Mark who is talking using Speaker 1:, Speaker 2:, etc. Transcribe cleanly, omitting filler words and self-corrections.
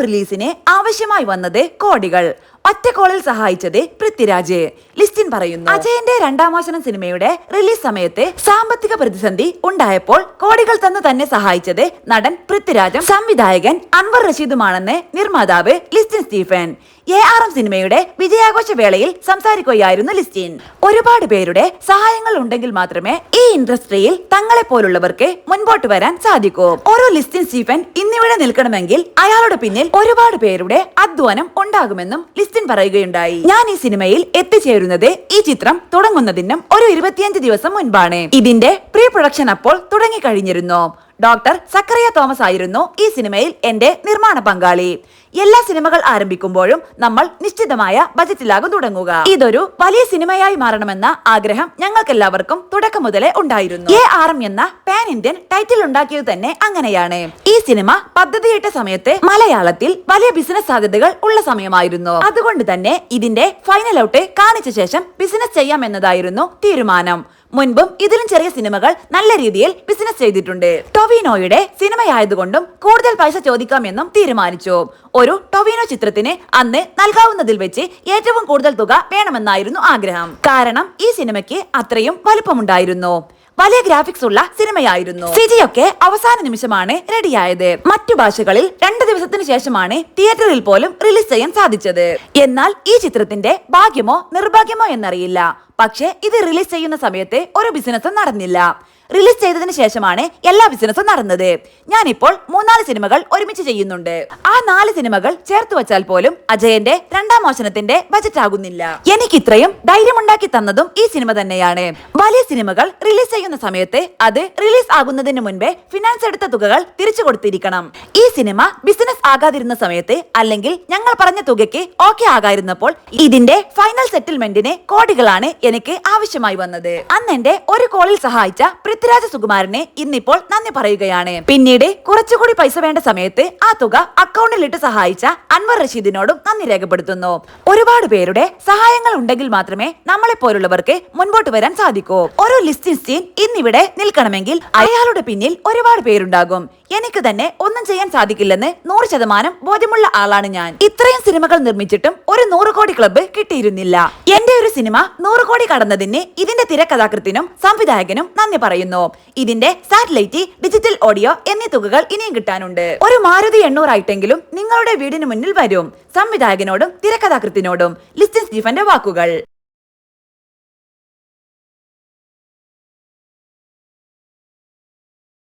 Speaker 1: റിലീസിന് ആവശ്യമായി വന്നത് കോടികൾ. ഒറ്റ കോളിൽ സഹായിച്ചത് പൃഥ്വിരാജ്. ലിസ്റ്റിൻ പറയുന്നു, അജയന്റെ രണ്ടാം മോചനം സിനിമയുടെ റിലീസ് സമയത്ത് സാമ്പത്തിക പ്രതിസന്ധി ഉണ്ടായപ്പോൾ കോടികൾ തന്നു തന്നെ സഹായിച്ചത് നടൻ പൃഥ്വിരാജും സംവിധായകൻ അൻവർ റഷീദുമാണെന്ന് നിർമ്മാതാവ് ലിസ്റ്റിൻ സ്റ്റീഫൻ ARM സിനിമയുടെ വിജയാഘോഷ വേളയിൽ സംസാരിക്കുകയായിരുന്നു ലിസ്റ്റിൻ. ഒരുപാട് പേരുടെ സഹായങ്ങൾ ഉണ്ടെങ്കിൽ മാത്രമേ ഈ ഇൻഡസ്ട്രിയിൽ തങ്ങളെ പോലുള്ളവർക്ക് മുൻപോട്ട് വരാൻ സാധിക്കൂ. ഓരോ ലിസ്റ്റിൻ സ്റ്റീഫൻ ഇന്നിവിടെ നിൽക്കണമെങ്കിൽ അയാളുടെ പിന്നിൽ ഒരുപാട് പേരുടെ അധ്വാനം ഉണ്ടാകുമെന്നും ലിസ്റ്റിൻ പറയുകയുണ്ടായി. ഞാൻ ഈ സിനിമയിൽ എത്തിച്ചേരുന്നത് ഈ ചിത്രം തുടങ്ങുന്നതിനും ഒരു 25 ദിവസം മുൻപാണ്. ഇതിന്റെ പ്രീ പ്രൊഡക്ഷൻ അപ്പോൾ തുടങ്ങിക്കഴിഞ്ഞിരുന്നു. ഡോക്ടർ സക്കറിയ തോമസ് ആയിരുന്നു ഈ സിനിമയിൽ എന്റെ നിർമ്മാണ പങ്കാളി. എല്ലാ സിനിമകൾ ആരംഭിക്കുമ്പോഴും നമ്മൾ നിശ്ചിതമായ ബജറ്റിലാകും തുടങ്ങുക. ഇതൊരു വലിയ സിനിമയായി മാറണമെന്ന ആഗ്രഹം ഞങ്ങൾക്കെല്ലാവർക്കും തുടക്കം മുതലേ ഉണ്ടായിരുന്നു. ARM എന്ന പാൻ ഇന്ത്യൻ ടൈറ്റിൽ ഉണ്ടാക്കിയത് തന്നെ അങ്ങനെയാണ്. ഈ സിനിമ പദ്ധതിയിട്ട സമയത്ത് മലയാളത്തിൽ വലിയ ബിസിനസ് സാധ്യതകൾ ഉള്ള സമയമായിരുന്നു. അതുകൊണ്ട് തന്നെ ഇതിന്റെ ഫൈനൽ ഔട്ട് കാണിച്ച ശേഷം ബിസിനസ് ചെയ്യാമെന്നതായിരുന്നു തീരുമാനം. മുൻപും ഇതിലും ചെറിയ സിനിമകൾ നല്ല രീതിയിൽ ബിസിനസ് ചെയ്തിട്ടുണ്ട്. ടൊവിനോയുടെ സിനിമയായതുകൊണ്ടും കൂടുതൽ പൈസ ചോദിക്കാമെന്നും തീരുമാനിച്ചു. ഒരു ടൊവിനോ ചിത്രത്തിന് അന്ന് നൽകാവുന്നതിൽ വെച്ച് ഏറ്റവും കൂടുതൽ തുക വേണമെന്നായിരുന്നു ആഗ്രഹം. കാരണം ഈ സിനിമയ്ക്ക് അത്രയും വലുപ്പമുണ്ടായിരുന്നു. വലിയ ഗ്രാഫിക്സ് ഉള്ള സിനിമയായിരുന്നു. സിജിയൊക്കെ അവസാന നിമിഷമാണ് റെഡിയായത്. മറ്റു ഭാഷകളിൽ 2 ദിവസത്തിന് ശേഷമാണ് തിയേറ്ററിൽ പോലും റിലീസ് ചെയ്യാൻ സാധിച്ചത്. എന്നാൽ ഈ ചിത്രത്തിന്റെ ഭാഗ്യമോ നിർഭാഗ്യമോ എന്നറിയില്ല, പക്ഷേ ഇത് റിലീസ് ചെയ്യുന്ന സമയത്ത് ഒരു ബിസിനസ്സും നടന്നില്ല. റിലീസ് ചെയ്തതിനു ശേഷമാണ് എല്ലാ ബിസിനസ്സും നടന്നത്. ഞാനിപ്പോൾ 3-4 സിനിമകൾ ഒരുമിച്ച് ചെയ്യുന്നുണ്ട്. ആ 4 സിനിമകൾ ചേർത്ത് വെച്ചാൽ പോലും അജയന്റെ രണ്ടാം മോചനത്തിന്റെ ബജറ്റ് ആകുന്നില്ല. എനിക്ക് ഇത്രയും ധൈര്യമുണ്ടാക്കി തന്നതും ഈ സിനിമ തന്നെയാണ്. വലിയ സിനിമകൾ റിലീസ് ചെയ്യുന്ന സമയത്ത് അത് റിലീസ് ആകുന്നതിന് മുൻപേ ഫിനാൻസ് എടുത്ത തുകകൾ തിരിച്ചു കൊടുത്തിരിക്കണം. ഈ സിനിമ ബിസിനസ് ആകാതിരുന്ന സമയത്ത്, അല്ലെങ്കിൽ ഞങ്ങൾ പറഞ്ഞ തുകയ്ക്ക് ഓക്കെ ആകാതിരുന്നപ്പോൾ ഇതിന്റെ ഫൈനൽ സെറ്റിൽമെന്റിന് കോടികളാണ് എനിക്ക് ആവശ്യമായി വന്നത്. അന്ന് എന്റെ ഒരു കോളിൽ സഹായിച്ച പൃഥ്വിരാജ് സുകുമാരനെ ഇന്നിപ്പോൾ നന്ദി പറയുകയാണ്. പിന്നീട് കുറച്ചുകൂടി പൈസ വേണ്ട സമയത്ത് ആ തുക അക്കൗണ്ടിൽ ഇട്ട് സഹായിച്ച അൻവർ റഷീദിനോടും നന്ദി രേഖപ്പെടുത്തുന്നു. ഒരുപാട് പേരുടെ സഹായങ്ങൾ ഉണ്ടെങ്കിൽ മാത്രമേ നമ്മളെ പോലുള്ളവർക്ക് മുൻപോട്ട് വരാൻ സാധിക്കൂ. ഒരു ലിസ്റ്റിൻ സ്റ്റീൻ ഇന്നിവിടെ നിൽക്കണമെങ്കിൽ അയാളുടെ പിന്നിൽ ഒരുപാട് പേരുണ്ടാകും. എനിക്ക് തന്നെ ഒന്നും ചെയ്യാൻ സാധിക്കില്ലെന്ന് 100% ബോധ്യമുള്ള ആളാണ് ഞാൻ. ഇത്രയും സിനിമകൾ നിർമ്മിച്ചിട്ടും ഒരു 100 കോടി ക്ലബ്ബ് കിട്ടിയിരുന്നില്ല. എന്റെ ഒരു സിനിമ 100 കോടി കടന്നതിന് ഇതിന്റെ തിരക്കഥാകൃത്തിനും സംവിധായകനും നന്ദി പറയുന്നു. ഇതിന്റെ സാറ്റലൈറ്റ്, ഡിജിറ്റൽ ഓഡിയോ എന്നീ തുകകൾ ഇനിയും കിട്ടാനുണ്ട്. ഒരു മാരുതി 800 ആയിട്ടെങ്കിലും നിങ്ങളുടെ വീടിന് മുന്നിൽ വരും. സംവിധായകനോടും തിരക്കഥാകൃത്തിനോടും ലിസ്റ്റിൻ സ്റ്റീഫന്റെ വാക്കുകൾ.